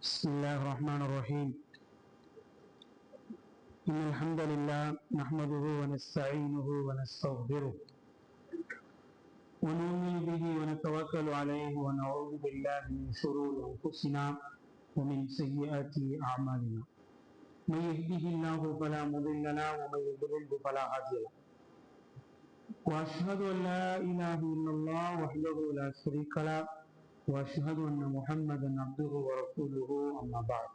بسم الله الرحمن الرحيم. إن الحمد لله نحمده ونستعينه ونستغفره ونؤمن به ونتوكل عليه ونعوذ بالله من شرور أنفسنا ومن سيئات أعمالنا. من يهده الله فلا مضل له ومن يضلل فلا هادي له. وأشهد أن لا إله إلا الله وحده لا شريك له وأشهد أن محمدا عبده ورسوله. أما بعد،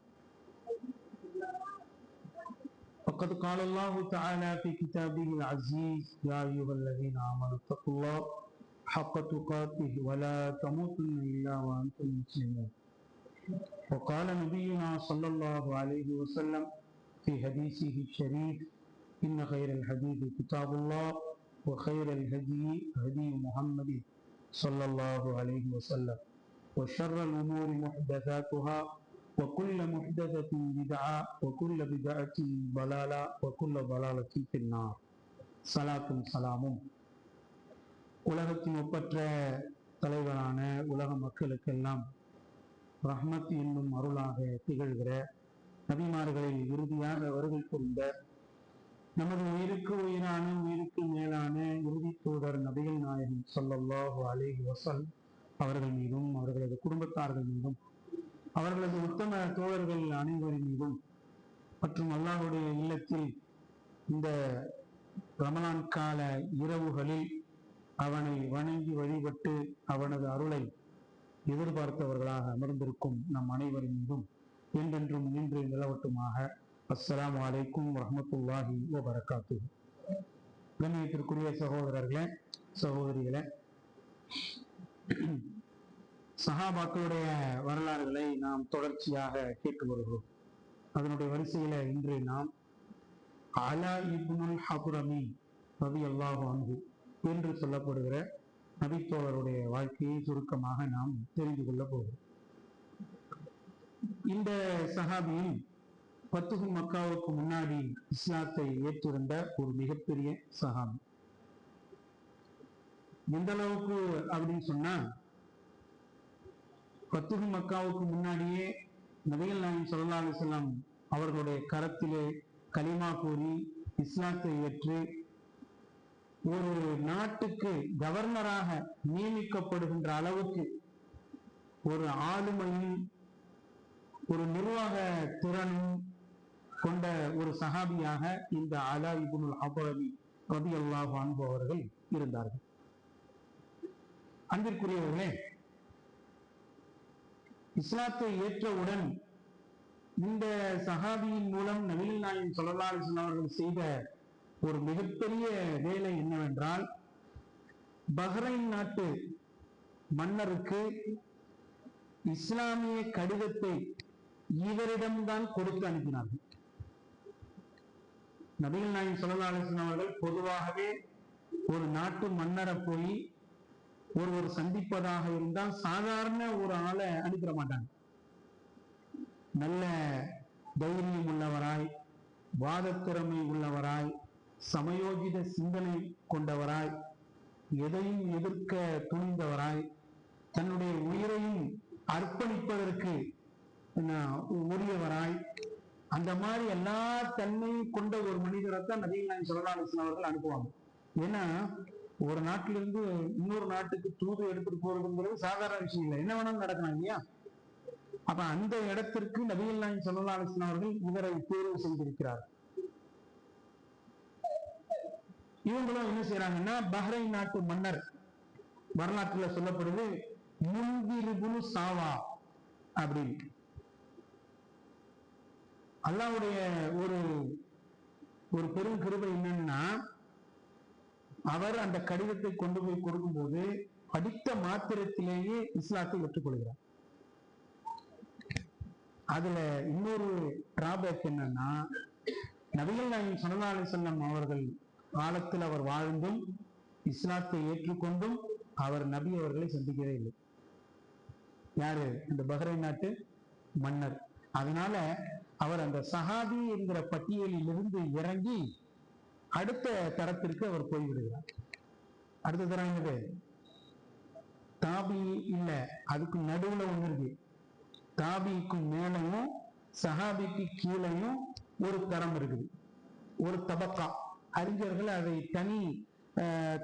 فقد قال الله تعالى في كتابه العزيز: يا أيها الذين آمنوا اتقوا الله حق تقاته ولا تموتن إلا وأنتم مسلمون. وقال نبينا صلى الله عليه وسلم في حديثه الشريف: إن خير الحديث كتاب الله وخير الهدي هدي محمد صلى الله عليه وسلم وشر الأمور محدثاتها وكل محدثة بدعة وكل بدعة ضلالة وكل ضلالة في النار. சலாத்தும் சலாமும் உலகத்தின் ஒப்பற்ற தலைவரான உலக மக்களுக்கெல்லாம் ரஹ்மத் என்னும் அருளாக திகழ்கிற நபிமார்களில் இறுதியாக வருகை புரிந்த நமது உயிருக்கு உயிரான உயிருக்கு மேலான இறுதி தூதர் நபிகள் நாயகம் ஸல்லல்லாஹு அலைஹி வஸல்லம் அவர்கள் மீதும் அவர்களது குடும்பத்தார்கள் மீதும் அவர்களது உத்தம தோழர்கள் அனைவரின் மீதும் மற்றும் அல்லாஹ்வுடைய இல்லத்தில் இந்த ரமலான் கால இரவுகளில் அவனை வணங்கி வழிபட்டு அவனது அருளை எதிர்பார்த்தவர்களாக அமர்ந்திருக்கும் நம் அனைவரின் மீதும் என்றென்றும் நின்று நிலவட்டுமாக. அஸ்ஸலாமு அலைக்கும் வரஹ்மத்துல்லாஹி வபரகாத்துஹு. கண்ணியத்திற்குரிய சகோதரர்களே, சகோதரிகளே, சஹாபாக்களுடைய வரலாறுகளை நாம் தொடர்ச்சியாக கேட்டு வருகிறோம். அதனுடைய வரிசையில இன்று நாம் அலா இப்னுல் ஹதுரமி ரலியல்லாஹு அன்ஹு என்று சொல்லப்படுகிற நபித்தோழருடைய வாழ்க்கையை சுருக்கமாக நாம் தெரிந்து கொள்ள போகிறோம். இந்த சஹாபியும் ஃபத்ஹு மக்காவுக்கு முன்னாடி இஸ்லாத்தை ஏற்றிருந்த ஒரு மிகப்பெரிய சஹாபி. எந்த அளவுக்கு அப்படின்னு சொன்னா, ஃபத்ஹு மக்காவுக்கு முன்னாடியே நபிகள் நாயகம் ஸல்லல்லாஹு அலைஹி வஸல்லம் அவர்களுடைய கரத்திலே கலிமா கூறி இஸ்லாத்தை ஏற்று ஒரு நாட்டுக்கு கவர்னராக நியமிக்கப்படுகின்ற அளவுக்கு ஒரு ஆளுமையும் ஒரு நிர்வாக திறனும் கொண்ட ஒரு சஹாபியாக இந்த அலா இப்னுல் ஹதுரமி ரலியல்லாஹு அன்ஹு அவர்கள் இருந்தார்கள். அன்பிற்குரியவர்களே, இஸ்லாத்தை ஏற்றவுடன் இந்த சஹாபியின் மூலம் நபிகள் நாயகம் ஸல்லல்லாஹு அலைஹி வஸல்லம் அவர்கள் செய்த ஒரு மிகப்பெரிய வேலை என்னவென்றால், பஹ்ரைன் நாட்டு மன்னருக்கு இஸ்லாமிய கடிதத்தை இவரிடம்தான் கொடுத்து அனுப்பினார்கள். நபிகள் நாயகம் ஸல்லல்லாஹு அலைஹி வஸல்லம் அவர்கள் பொதுவாகவே ஒரு நாட்டு மன்னரை போய் ஒருவர் சந்திப்பதாக இருந்தால் சாதாரண ஒரு ஆளை அனுப்பிட மாட்டாங்க. நல்ல தைரியம் உள்ளவராய், வாதத்திறமை உள்ளவராய், சமயோஜித சிந்தனை கொண்டவராய், எதையும் எதிர்க்க துணிந்தவராய், தன்னுடைய உயிரையும் அர்ப்பணிப்பதற்கு உரியவராய், அந்த மாதிரி எல்லா தன்மையும் கொண்ட ஒரு மனிதரைத்தான் நபிகள் நாயகம் ஸல்லல்லாஹு அலைஹி வஸல்லம் அவர்கள் அனுப்புவாங்க. ஏன்னா ஒரு நாட்டிலிருந்து இன்னொரு நாட்டுக்கு தூது எடுத்துட்டு போறதுங்கிறது சாதாரண விஷயம் இல்லை, என்ன வேணாலும் நடக்கலாம் இல்லையா? அப்ப அந்த இடத்திற்கு நபிகள் நாயகம் ஸல்லல்லாஹு அலைஹி வஸல்லம் அவர்கள் இவரை தேர்வு செய்திருக்கிறார். இவங்களும் என்ன செய்யறாங்கன்னா, பஹ்ரைன் நாட்டு மன்னர் வரலாற்றுல சொல்லப்படுது முன்திர் இப்னு சாவா அப்படின்னு. அல்லாஹ்வுடைய ஒரு பெரும் கிருபை என்னன்னா, அவர் அந்த கடிதத்தை கொண்டு போய் கொடுக்கும்போது படித்த மாத்திரத்திலேயே இஸ்லாத்தை ஏற்றுக்கொள்கிறார். அதுல இன்னொரு டிராபேக் என்னன்னா, நபிகள் நாயகம் ஸல்லல்லாஹு அலைஹி வஸல்லம் அவர்கள் காலத்தில் அவர் வாழ்ந்தும் இஸ்லாத்தை ஏற்றுக்கொண்டும் அவர் நபி அவர்களை சந்திக்கவே இல்லை. யாரு? இந்த பஹ்ரைன் நாட்டு மன்னர். அதனால அவர் அந்த சஹாபி என்கிற பட்டியலில் இருந்து இறங்கி அடுத்த தரத்திற்கு அவர் போய்விடுகிறார். அடுத்த தரம் என்னது? தாபி இல்ல, அதுக்கு நடுவுல ஒண்ணு இருக்கு. தாபிக்கும் மேலையும் சஹாபிக்கு கீழையும் ஒரு தரம் இருக்குது, ஒரு தபக்கா. அறிஞர்கள் அதை தனி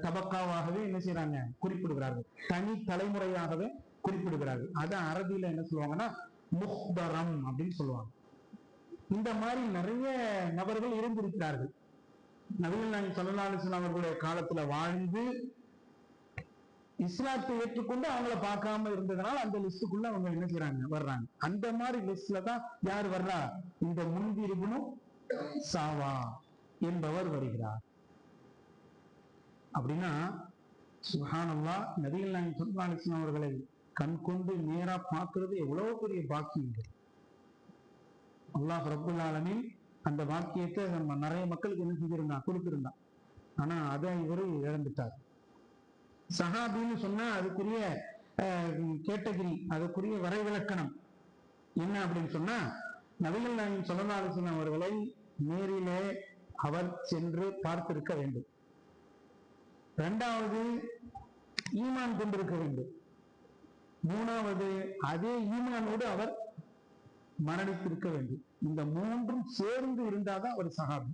தபக்காவாகவே என்ன செய்யறாங்க, குறிப்பிடுகிறார்கள், தனி தலைமுறையாகவே குறிப்பிடுகிறார்கள். அதான் அரபியில என்ன சொல்லுவாங்கன்னா முஹ்தரம் அப்படின்னு சொல்லுவாங்க. இந்த மாதிரி நிறைய நபர்கள் இருந்திருக்கிறார்கள். நபிகள் நாயகம் ஸல்லல்லாஹு அலைஹி வஸல்லம் அவர்களுடைய காலத்துல வாழ்ந்து இஸ்லாத்தை ஏற்றுக்கொண்டு அவங்கள பார்க்காம இருந்ததுனால அந்த லிஸ்டுக்குள்ள அவங்க என்ன செய்யறாங்க, வர்றாங்க. அந்த மாதிரி லிஸ்ட்ல தான் யார் வர்றா, இந்த முன்திர் இப்னு சாவா என்பவர் வருகிறார். அப்படின்னா சுப்ஹானல்லாஹ், நபிகள் நாயகம் ஸல்லல்லாஹு அலைஹி வஸல்லம் அவர்களை கண் கொண்டு நேரா பார்க்கிறது எவ்வளவு பெரிய பாக்கியம். அல்லாஹ் ரப்புல் ஆலமீன் அந்த வாக்கியத்தை நம்ம நிறைய மக்களுக்கு என்ன செஞ்சிருந்தான், கொடுத்திருந்தான். ஆனா அதை இவரு இழந்துட்டார். சஹாபின்னு சொன்னா அதுக்குரிய கேட்டகிரி, அதுக்குரிய வரைவிலக்கணம் என்ன அப்படின்னு சொன்னா, நபிகள் நாயகம் ஸல்லல்லாஹு அலைஹி வஸல்லம் அவர்களை நேரிலே அவர் சென்று பார்த்திருக்க வேண்டும். இரண்டாவது, ஈமான் கொண்டிருக்க வேண்டும். மூணாவது, அதே ஈமானோடு அவர் மரணித்திருக்க வேண்டும். இந்த மூன்றும் சேர்ந்து இருந்தாதான் அவர் சஹாபி.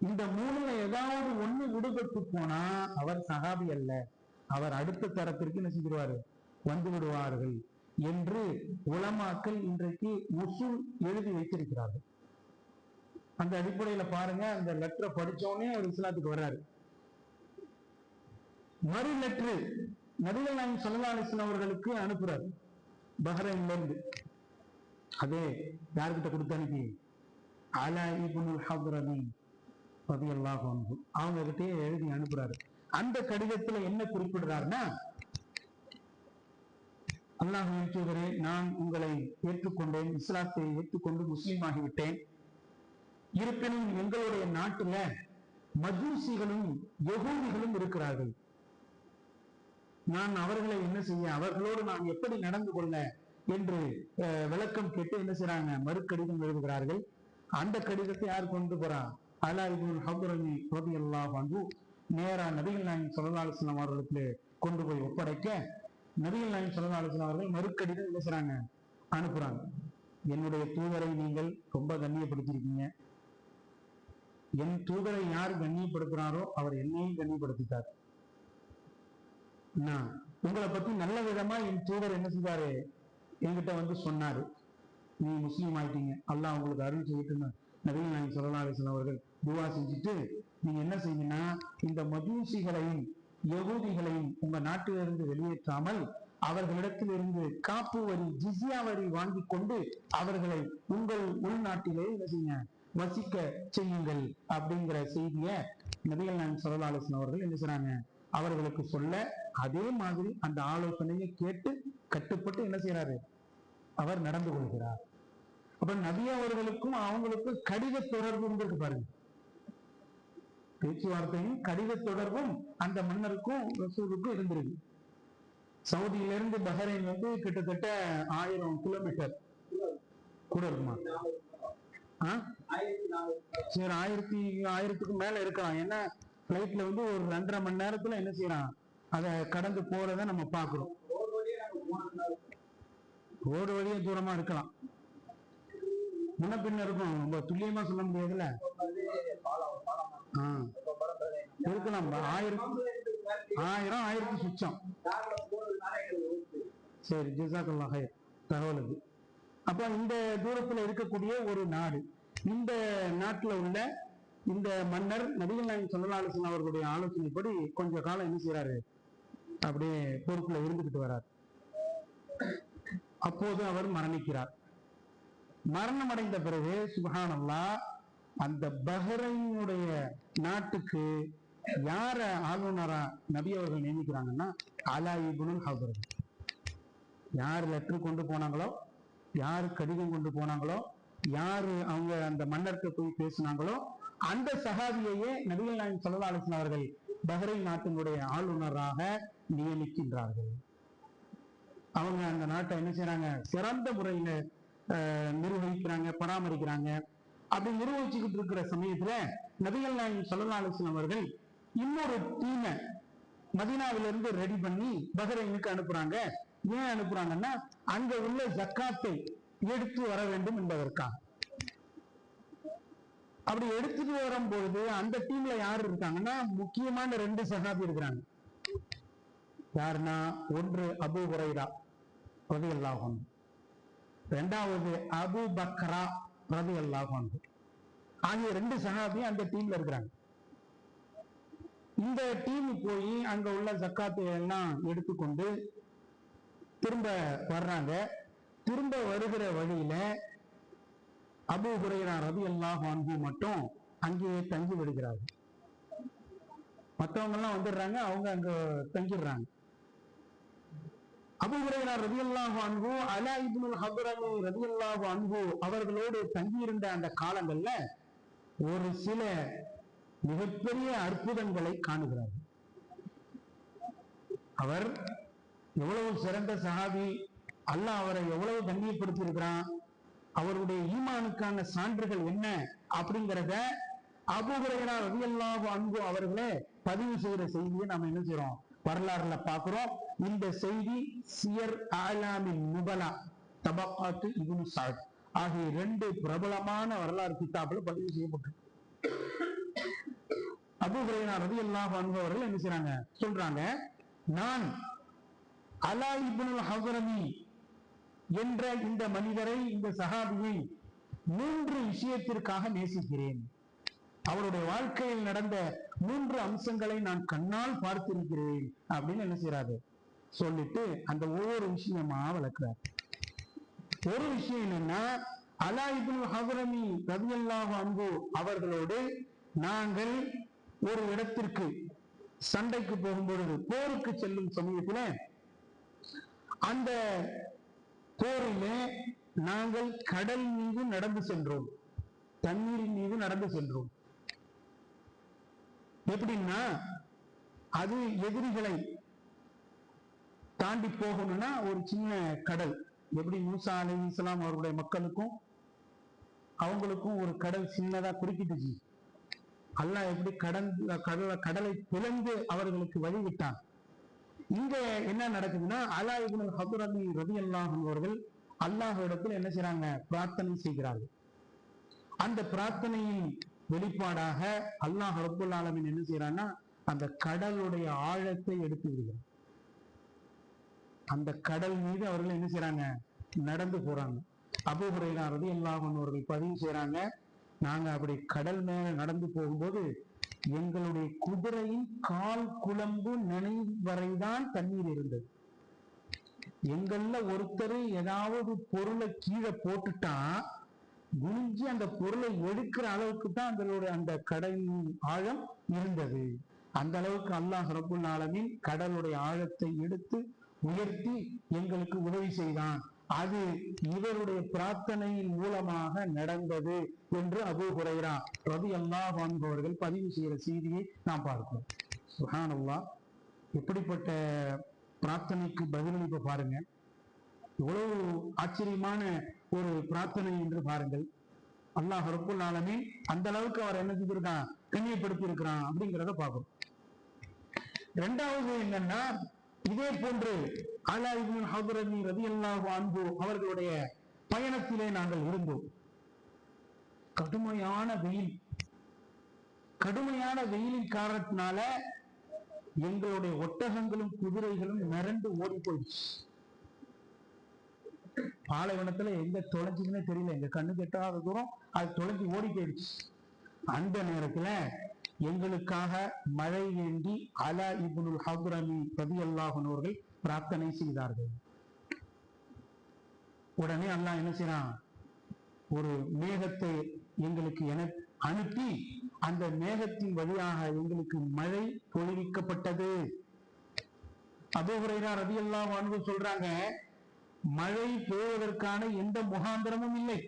இந்த மூணுல ஏதாவது ஒண்ணு விடுபட்டு போனா அவர் சஹாபி அல்ல, அவர் அடுத்த தரத்திற்கு என்ன செஞ்சிருவாரு, வந்து விடுவார்கள் என்று உலமாக்கள் இன்றைக்கு உசூல் எழுதி வைத்திருக்கிறார்கள். அந்த அடிப்படையில பாருங்க, அந்த லெட்டரை படிச்சோடனே அவர் இஸ்லாத்துக்கு வர்றாரு. மறு லெட்ரு நபிகள் நாயகம் ஸல்லல்லாஹு அலைஹி வஸல்லம் அவர்களுக்கு அனுப்புறாரு பஹ்ரைன்ல இருந்து. அதே யார்கிட்ட கொடுத்து அனுப்பி, அலா இப்னுல் ஹத்ரமி ரலியல்லாஹு அன்ஹு அவங்க கிட்டே எழுதி அனுப்புறாரு. அந்த கடிதத்துல என்ன குறிப்பிடுறாருன்னா, அல்லாஹ்வின் தூதரே, நான் உங்களை ஏற்றுக்கொண்டேன், இஸ்லாத்தை ஏற்றுக்கொண்டு முஸ்லீம் ஆகிவிட்டேன். இருப்பினும் எங்களுடைய நாட்டுல மஜூசிகளும் யகூதிகளும் இருக்கிறார்கள். நான் அவர்களை என்ன செய்ய, அவர்களோடு நான் எப்படி நடந்து கொள்ள என்று விளக்கம் கேட்டு என்ன செய்யறாங்க, மறுக்கடிதம் எழுதுகிறார்கள். அந்த கடிதத்தை யார் கொண்டு போறா, அலா இப்னுல் ஹத்ரமி ரலியல்லாஹு அன்ஹு நேரா நபிகள் நாயகம் ஸல்லல்லாஹு அலைஹி வஸல்லம் அவர்களுக்கு கொண்டு போய் ஒப்படைக்க, நபிகள் நாயகம் ஸல்லல்லாஹு அலைஹி வஸல்லம் அவர்கள் மறுக்கடிதம் என்ன செய்றாங்க, அனுப்புறாங்க. என்னுடைய தூதரை நீங்கள் ரொம்ப கண்ணியப்படுத்திருக்கீங்க. என் தூதரை யார் கண்ணியப்படுத்துறாரோ அவர் என்னையும் கண்ணியப்படுத்திட்டார். உங்களை பத்தி நல்ல விதமா என் தூதர் என்ன செஞ்சாரு, என்கிட்ட வந்து சொன்னாரு, நீ முஸ்லீம் ஆயிட்டீங்க, அல்லாஹ் உங்களுக்கு அருள் செய்யட்டுன்னு நபிகள் நாயகம் ஸல்லல்லாஹு அலைஹி வஸல்லம் அவர்கள் துஆ செஞ்சுட்டு, நீங்க என்ன செய்யுங்கன்னா, இந்த மஜூசிகளையும் யகூதிகளையும் உங்க நாட்டிலிருந்து வெளியேற்றாமல் அவர்களிடத்தில் இருந்து காப்பு வரி, ஜிஸ்யா வரி வாங்கி கொண்டு அவர்களை உங்கள் உள்நாட்டிலே என்ன செய்யுங்க, வசிக்க செய்யுங்கள் அப்படிங்கிற செய்திய நபிகள் நாயகம் ஸல்லல்லாஹு அலைஹி வஸல்லம் அவர்கள் என்ன செய்றாங்க, அவர்களுக்கு சொல்ல, அதே மாதிரி அந்த ஆலோசனையை கேட்டு கட்டுப்பட்டு என்ன செய்யறாரு, அவர் நடந்து கொள்கிறார். அப்ப நபி அவர்களுக்கும் அவங்களுக்கும் கடித தொடர்பு இருக்கு பாருங்க, பேச்சுவார்த்தையும் கடித தொடர்பும் அந்த மன்னருக்கும் ரசூலுக்கும் இருந்திருக்கு. சவுதியிலிருந்து பஹ்ரைன் வந்து கிட்டத்தட்ட 1000 கிலோமீட்டர் கூட இருக்குமா, சரி 1000க்கு மேல இருக்கலாம். ஏன்னா பிளைட்ல வந்து ஒரு 2.5 மணி நேரத்துல என்ன செய்யறான், அதை கடந்து போறத நம்ம பார்க்கிறோம். ரோடு வழியே தூரமா இருக்கலாம், முன்ன பின்ன இருக்கும், ரொம்ப துல்லியமா சொல்ல முடியாதுல்ல. இருக்கலாம், 1000 சுச்சம். சரி, ஜஸாக்கல்லாஹ் ஹைர் தகவலுக்கு. அப்ப இந்த தூரத்துல இருக்கக்கூடிய ஒரு நாடு, இந்த நாட்டுல உள்ள இந்த மன்னர் நபிகள் நாயகம் ஸல்லல்லாஹு அலைஹி வஸல்லம் அவர்களுடைய ஆலோசனைப்படி கொஞ்ச காலம் என்ன செய்யறாரு, அப்படியே பொறுப்புல இருந்துகிட்டு வர்றார். அப்போது அவர் மரணிக்கிறார். மரணம் அடைந்த பிறகு சுப்ஹானல்லாஹ், அந்த பஹ்ரைனுடைய நாட்டுக்கு யார ஆளுநரா நபி அவர்கள் நியமிக்கிறாங்கன்னா, அலா இப்னுல் ஹத்ரமி. யார் லெட்டர் கொண்டு போனாங்களோ, யார் கடிதம் கொண்டு போனாங்களோ, யாரு அவங்க அந்த மன்னர்கிட்ட போய் பேசினாங்களோ, அந்த சஹாபியையே நபிகள் நாயகம் ஸல்லல்லாஹு அலைஹி வஸல்லம் அவர்கள் பஹ்ரைன் நாட்டினுடைய ஆளுநராக நியமிக்கின்றார்கள். அவங்க அந்த நாட்டை என்ன செய்யறாங்க, சிறந்த முறையில நிர்வகிக்கிறாங்க, பராமரிக்கிறாங்க. அப்படி நிர்வகிச்சுக்கிட்டு இருக்கிற சமயத்துல நபிகள் நாயகம் ஸல்லல்லாஹு அலைஹி வஸல்லம் அவர்கள் இன்னொரு டீமை மதீனாவிலிருந்து ரெடி பண்ணி பஹ்ரைனுக்கு அனுப்புறாங்க. ஏன் அனுப்புறாங்கன்னா அங்க உள்ள ஜக்காத்தை எடுத்து வர வேண்டும் என்பதற்காக. அப்படி எடுத்துட்டு வரும்பொழுது அந்த டீம்ல யாரு இருக்காங்கன்னா முக்கியமான 2 சஹாபி இருக்கிறாங்க. யாருன்னா, ஒன்று அபூ ஹுரைரா ரலியல்லாஹு அன்ஹு, இரண்டாவது அபூ பக்ரா ரலியல்லாஹு அன்ஹு ஆகிய 2 சஹாபி அந்த டீம்ல இருக்கிறாங்க. இந்த டீம் போய் அங்க உள்ள ஜக்காத்தை எல்லாம் எடுத்துக்கொண்டு திரும்ப வர்றாங்க. திரும்ப வருகிற வழியில அபூ ஹுரைரா ரலியல்லாஹு அன்ஹு மட்டும் அங்கேயே தங்கி விடுகிறார். மற்றவங்க எல்லாம் வந்துடுறாங்க, அவங்க அங்க தங்கிடுறாங்க. அபூ ஹுரைரா ரலியல்லாஹு அன்ஹு அலா இப்னுல் ஹத்ரமி ரலியல்லாஹு அன்ஹு அவர்களோடு தங்கியிருந்த அந்த காலங்கள்ல ஒரு சில மிகப்பெரிய அற்புதங்களை காணுகிறார். அவர் எவ்வளவு சிறந்த சஹாபி, அல்லாஹ் அவரை எவ்வளவு கண்ணியப்படுத்தி இருக்கிறான், அவருடைய ஈமானுக்கான சான்றுகள் என்ன அப்படிங்கிறத அபூ ஹுரைரா ரலியல்லாஹு அன்ஹு அவர்களே பதிவு செய்கிற செய்தியை நாம என்ன செய்யறோம், வரலாறுல பார்க்கிறோம். இந்த செய்தி சியர் அலாமின் நுபலா, தபக்காத்து இப்னு சஅத் ஆகிய 2 பிரபலமான வரலாறு கிதாபுல பதிவு செய்யப்பட்டிருக்கு. அபூ ஹுரைரா ரலியல்லாஹு அன்ஹு அவர்கள் என்ன செய்றாங்க, சொல்றாங்க, நான் அலா இப்னுல் ஹத்ரமி என்ற இந்த மனிதரை, இந்த சஹாபியை 3 விஷயத்திற்காக நேசிக்கிறேன். அவருடைய வாழ்க்கையில் நடந்த 3 அம்சங்களை நான் கண்ணால் பார்த்திருக்கிறேன் அப்படின்னு என்ன செய்யறாரு சொல்லிட்டு அந்த ஒவ்வொரு விஷயமா விளக்குறார். ஒரு விஷயம் என்னன்னா, அலா இப்னுல் ஹத்ரமி ரலியல்லாஹு அன்ஹு அவர்களோடு நாங்கள் ஒரு இடத்திற்கு சண்டைக்கு போகும்பொழுது, போருக்கு செல்லும் சமயத்துல அந்த போரிலே நாங்கள் கடல் மீது நடந்து சென்றோம், தண்ணீரின் மீது நடந்து சென்றோம். எப்படின்னா, அது எதிரிகளை தாண்டி போகணும்னா ஒரு சின்ன கடல், எப்படி மூசா அலைஹிஸ்ஸலாம் அவருடைய மக்களுக்கும் அவங்களுக்கும் ஒரு கடல் சின்னதா குறுக்கிட்டுச்சு, அல்லாஹ் எப்படி கடலை பிளந்து அவர்களுக்கு வழிவிட்டான். இங்க என்ன நடக்குதுன்னா, அலா இப்னுல் ஹத்ரமி ரலியல்லாஹு அன்ஹு அவர்கள் அல்லாஹ் இடத்தில் என்ன செய்றாங்க, பிரார்த்தனை செய்கிறார்கள். அந்த பிரார்த்தனையின் வெளிப்பாடாக அல்லாஹ் ரப்புல் ஆலமீன் என்ன செய்யறான்னா, அந்த கடலுடைய ஆழத்தை எடுத்து விடுகிறார். அந்த கடல் மீது அவர்கள் என்ன செய்யறாங்க, நடந்து போறாங்க. அபூ ஹுரைரா ரலியல்லாஹு அன்ஹு அவர்கள் பதிவு செய்யறாங்க, நாங்க அப்படி கடல் மேல நடந்து போகும்போது எங்களுடைய குதிரையின் கால் குழம்பு நினைவு வரைதான் தண்ணீர் இருந்தது. எங்கள்ல ஒருத்தர் ஏதாவது பொருளை கீழே போட்டுட்டா குனிஞ்சு அந்த பொருளை எடுக்கிற அளவுக்கு தான் அந்த கடலின் ஆழம் இருந்தது. அந்த அளவுக்கு அல்லாஹ் ரப்புல் ஆலமீன் கடலுடைய ஆழத்தை எடுத்து உயர்த்தி எங்களுக்கு உதவி செய்தான். அது இவருடைய பிரார்த்தனையின் மூலமாக நடந்தது என்று அபூ ஹுரைரா ரலியல்லாஹு அன்ஹு அவர்கள் பதிவு செய்கிற செய்தியை நாம் பார்க்கிறோம். சுப்ஹானல்லாஹ், எப்படிப்பட்ட பிரார்த்தனைக்கு பதிலளிப்பு பாருங்க, எவ்வளவு ஆச்சரியமான ஒரு பிரார்த்தனை என்று பாருங்கள். அல்லாஹ் ரப்புல் ஆலமீன் அந்த அளவுக்கு அவர் என்ன செஞ்சிருக்கான், கண்ணியப்படுத்தி இருக்கிறான் அப்படிங்கிறத பார்க்கிறோம். 2வது என்னன்னா, இதே போன்று அலா இப்னுல் ஹத்ரமி ரலியல்லாஹு அன்ஹு அவர்களுடைய பயணத்திலே நாங்கள் இருந்தோம். கடுமையான வெயில், கடுமையான வெயிலின் காரணத்தினால எங்களுடைய ஒட்டகங்களும் குதிரைகளும் மிரண்டு ஓடி போயிடுச்சு. பாலைவனத்துல எங்க தொலைஞ்சுதுன்னே தெரியல, எங்க கண்ணு கெட்டாத தூரம் அது தொலைஞ்சு ஓடி போயிடுச்சு. அந்த நேரத்துல எங்களுக்காக மழை வேண்டி அலா இப்னுல் ஹத்ரமி ரலியல்லாஹு அன்ஹு அவர்கள் பிரார்த்தனை செய்தார்கள். உடனே அல்லாஹ் என்ன செய்யறான், ஒரு மேகத்தை எங்களுக்கு அனுப்பி அந்த மேகத்தின் வழியாக எங்களுக்கு மழை பொழிவிக்கப்பட்டது. அபூ ஹுரைரா ரலியல்லாஹு அன்ஹு சொல்றாங்க, மழை பெய்வதற்கான எந்த முகாந்திரமும் இல்லை.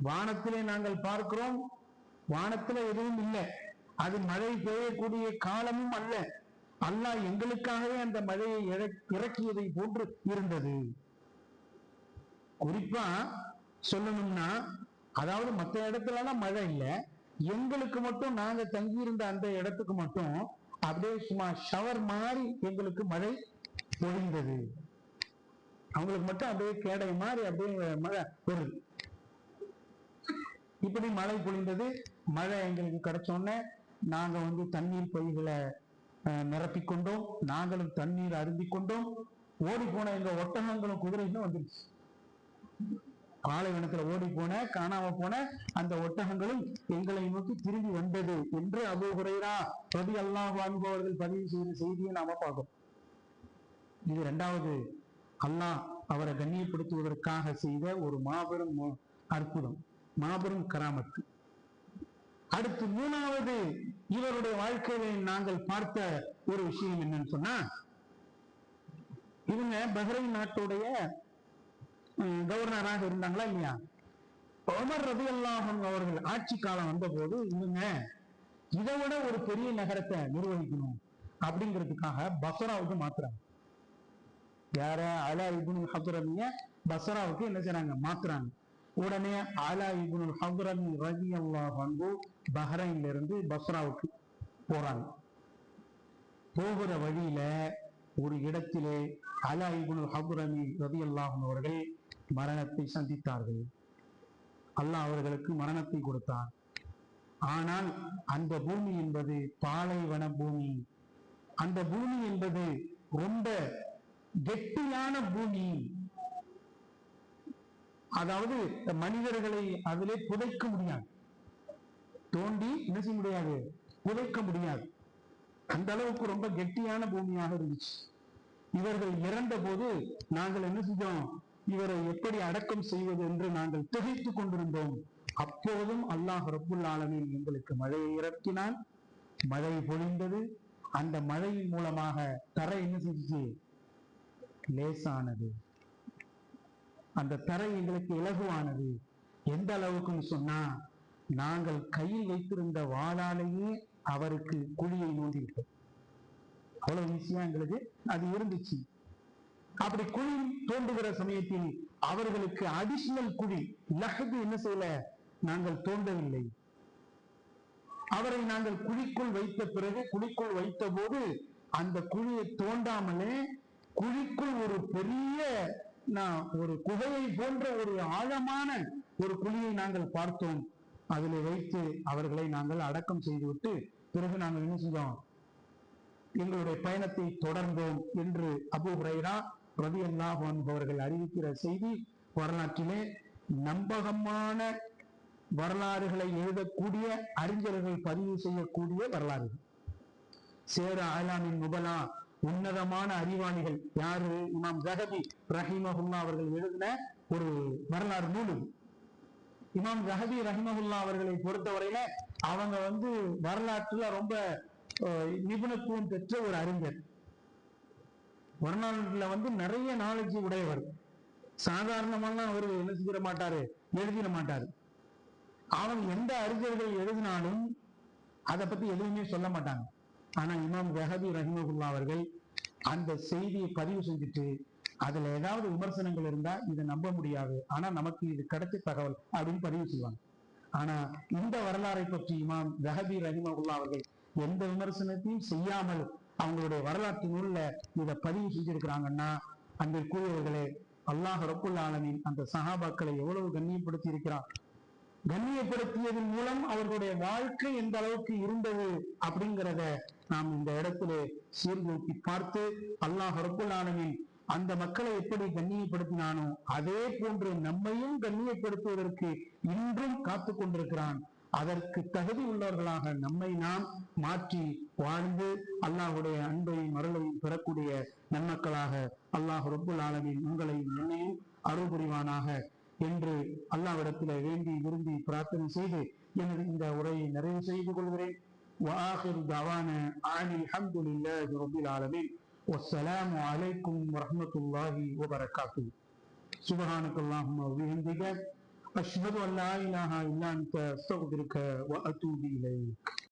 வானத்திலே நாங்கள் பார்க்கிறோம், வானத்திலே எதுவும் இல்லை, அது மழை பெய்யக்கூடிய காலமும் அல்ல. அல்லாஹ் எங்களுக்காகவே அந்த மழையை இறக்கியதை போன்று இருந்தது. குறிப்பா சொல்லணும்னா, அதாவது மற்ற இடத்துல எல்லாம் மழை இல்லை, எங்களுக்கு மட்டும் நாங்க தங்கியிருந்த அந்த இடத்துக்கு மட்டும் அப்படியே சும்மா ஷவர் மாதிரி எங்களுக்கு மழை பொழிந்தது. அவங்களுக்கு மட்டும் அப்படியே கேடை மாதிரி அப்படியே மழை வருது. இப்படி மழை பொழிந்தது. மழை எங்களுக்கு கிடைச்சோன்னே நாங்க தண்ணீர் பைகளை நிரப்பிக்கொண்டோம், நாங்களும் தண்ணீர் அருந்தி கொண்டோம். ஓடி போன எங்க ஒட்டகங்களும் குதிரைகளும் வந்துருச்சு. பாலைவனத்துல ஓடி போன காணாம போன அந்த ஒட்டகங்களும் எங்களை நோக்கி திரும்பி வந்தது என்று அபூ ஹுரைரா ரலியல்லாஹு அன்ஹு அவர்கள் பதிவு செய்த செய்தியை நாம பார்க்கிறோம். இது இரண்டாவது அல்லாஹ் அவரை கண்ணியப்படுத்துவதற்காக செய்த ஒரு மாபெரும் அற்புதம், மாபெரும் கராமத்து. அடுத்து மூணாவது இவருடைய வாழ்க்கையை நாங்கள் பார்த்த ஒரு விஷயம் என்னன்னு சொன்னா, இவங்க பஹ்ரைன் நாட்டுடைய கவர்னராக இருந்தாங்களா இல்லையா? உமர் ரலியல்லாஹு அன்ஹு அவர்கள் ஆட்சி காலம் வந்த போது இவங்க இதை விட ஒரு பெரிய நகரத்தை நிர்வகிக்கணும் அப்படிங்கிறதுக்காக பஸ்ராவுக்கு மாத்துறாங்க. யார? அலா இப்னுல் ஹத்ரமிய பஸ்ராவுக்கு என்ன செய்றாங்க? மாத்துறாங்க. உடனே அலா இப்னுல் ஹத்ரமி ரலியல்லாஹு அன்ஹு பஹ்ரைன்ல இருந்து பஸ்ராவுக்கு போறாங்க. போகிற வழியில ஒரு இடத்திலே அலா இப்னுல் ஹத்ரமி ரலியல்லாஹு அன்ஹு அவர்கள் மரணத்தை சந்தித்தார்கள். அல்லாஹ் அவர்களுக்கு மரணத்தை கொடுத்தார். ஆனால் அந்த பூமி என்பது பாலைவன பூமி. அந்த பூமி என்பது ரொம்ப கெட்டியான பூமி. அதாவது மனிதர்களை அதிலே புதைக்க முடியாது, தோண்டி என்ன செய்ய முடியாது, புதைக்க முடியாது. அந்த அளவுக்கு ரொம்ப கெட்டியான பூமியாக இருந்துச்சு. இவர்கள் இறந்த போது நாங்கள் என்ன செஞ்சோம்? இவரை எப்படி அடக்கம் செய்வது என்று நாங்கள் திகைத்துக் கொண்டிருந்தோம். அப்போதும் அல்லாஹ் ரப்புல் ஆலமீன் எங்களுக்கு மழையை இறக்கினான். மழை பொழிந்தது. அந்த மழையின் மூலமாக தரை என்ன செஞ்சு? லேசானது. அந்த தரை எங்களுக்கு இலகுவானது. எந்த அளவுக்குன்னு சொன்னா, நாங்கள் கையில் வைத்திருந்த வாளாலேயே அவருக்கு குழியை நோண்டிவிட்டோம். அவ்வளவு ஈஸியா எங்களுக்கு அது இருந்துச்சு. அப்படி குழி தோண்டுகிற சமயத்தில் அவர்களுக்கு அடிஷனல் குழி லஹது என்ன செய்யல, நாங்கள் தோண்டவில்லை. அவரை நாங்கள் குழிக்குள் வைத்த பிறகு, குழிக்குள் வைத்த போது அந்த குழியை தோண்டாமலே குழிக்குள் ஒரு பெரிய ஒரு குகையை போன்ற ஒரு ஆழமான ஒரு குழியை நாங்கள் பார்த்தோம். அதில் வைத்து அவர்களை நாங்கள் அடக்கம் செய்துவிட்டு பிறகு நாங்கள் என்ன செஞ்சோம்? எங்களுடைய பயணத்தை தொடர்ந்தோம் என்று அபூ ஹுரைரா ரலியல்லாஹு அன்ஹு அவர்கள் அறிவிக்கிற செய்தி வரலாற்றிலே நம்பகமான வரலாறுகளை எழுதக்கூடிய அறிஞர்கள் பதிவு செய்யக்கூடிய வரலாறு. சேர ஆலாமின் நுபலா, உன்னதமான அறிவாளிகள் யாரு? இமாம் ஸஹபி ரஹிமஹுல்லா அவர்கள் எழுதின ஒரு வரலாறு நூல். இமாம் ஸஹபி ரஹிமஹுல்லா அவர்களை பொறுத்தவரையில அவங்க வரலாற்றுல ரொம்ப நிபுணத்துவம் பெற்ற ஒரு அறிஞர். வரலாறுல நிறைய நாலேஜ் உடையவர். சாதாரணமான அவர் என்ன செஞ்சிட மாட்டாரு, எழுதிட மாட்டாரு. அவங்க எந்த அறிஞர்கள் எழுதினாலும் அதை பத்தி எதுவுமே சொல்ல மாட்டாங்க. ஆனா இமாம் ஸஹபி ரஹிமஹுல்லா அவர்கள் அந்த செய்தியை பதிவு செஞ்சுட்டு அதுல ஏதாவது விமர்சனங்கள் இருந்தா இதை நம்ப முடியாது, ஆனா நமக்கு இது கிடைச்ச தகவல் அப்படின்னு பதிவு செய்வாங்க. ஆனா இந்த வரலாறை பற்றி இமாம் ஸஹபி ரஹிமஹுல்லா அவர்கள் எந்த விமர்சனத்தையும் செய்யாமல் அவங்களுடைய வரலாற்று நூல்ல இதை பதிவு செஞ்சிருக்கிறாங்கன்னா, அன்பிற்குரியவர்களே, அல்லாஹ் ரப்புல் ஆலமீன் அந்த சஹாபாக்களை எவ்வளவு கண்ணியப்படுத்தி இருக்கிறார். கண்ணியப்படுத்தியதன் மூலம் அவர்களுடைய வாழ்க்கை எந்த அளவுக்கு இருந்தது அப்படிங்கிறத நாம் இந்த இடத்துல சீர்தூக்கி பார்த்து, அல்லாஹ் ரப்புல் ஆலமீன் அந்த மக்களை எப்படி கண்ணியப்படுத்தினானோ அதே போன்று நம்மையும் கண்ணியப்படுத்துவதற்கு இன்றும் காத்து கொண்டிருக்கிறான். அதற்கு தகுதி உள்ளவர்களாக நம்மை நாம் மாற்றி வாழ்ந்து அல்லாஹுடைய அன்பையும் அருளையும் பெறக்கூடிய நன்மக்களாக அல்லாஹ் ரப்புல் ஆலமீன் உங்களையும் என்னையும் அருள் புரிவானாக என்று அல்லாஹ்விடத்திலே வேண்டி விரும்பி பிரார்த்தனை செய்து எனது இந்த உரையை நிறைவு செய்து கொள்கிறேன். وآخر دعوانا عن الحمد لله رب العالمين والسلام عليكم ورحمة الله وبركاته. سبحانك اللهم وبحمدك أشهد أن لا إله إلا أنت أستغفرك وأتوب إليك.